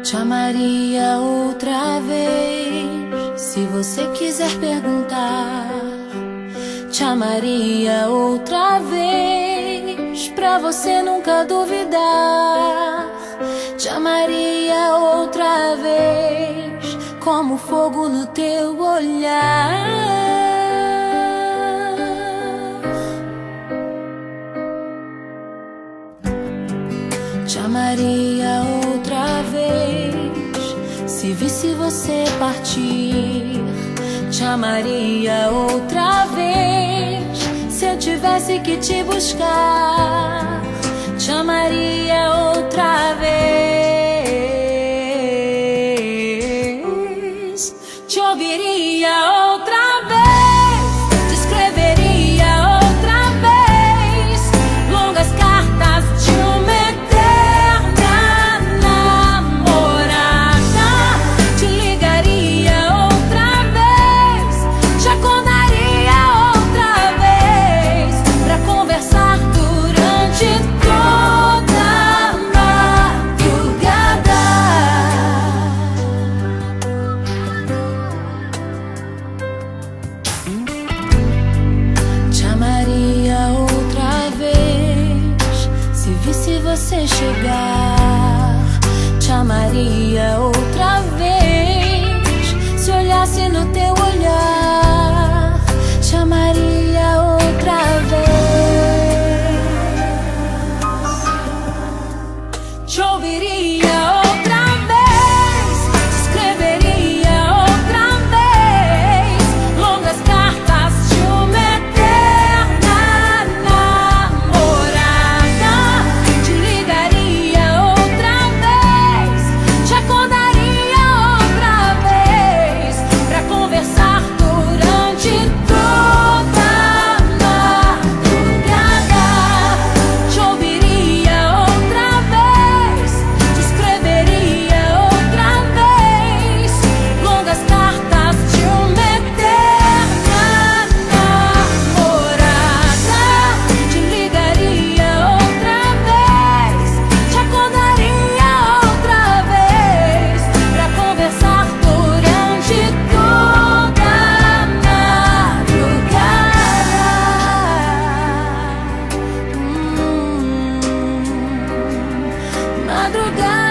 Te amaria outra vez, se você quiser perguntar. Te amaria outra vez, pra você nunca duvidar. Te amaria outra vez, como fogo no teu olhar. Te amaria outra vez, se visse você partir. Te amaria outra vez, se eu tivesse que te buscar. Te amaria outra vez, te ouviria outra vez, te escreveria outra vez longas cartas de uma eterna namorada. Te ligaria outra vez, te acordaria outra vez pra conversar durante toda a madrugada. Te amaria outra vez, se visse você chegar. Te amaria outra vez, se olhasse no teu olhar. Te amaria outra vez, te ouviria outra vez, te escreveria outra vez longas cartas de uma eterna namorada. Te ligaria outra vez, te acordaria outra vez pra conversar durante toda a madrugada. Te ouviria outra vez, te escreveria outra vez longas cartas de uma eterna namorada. Te ligaria outra vez, te acordaria outra vez pra conversar durante toda a madrugada. Madrugada.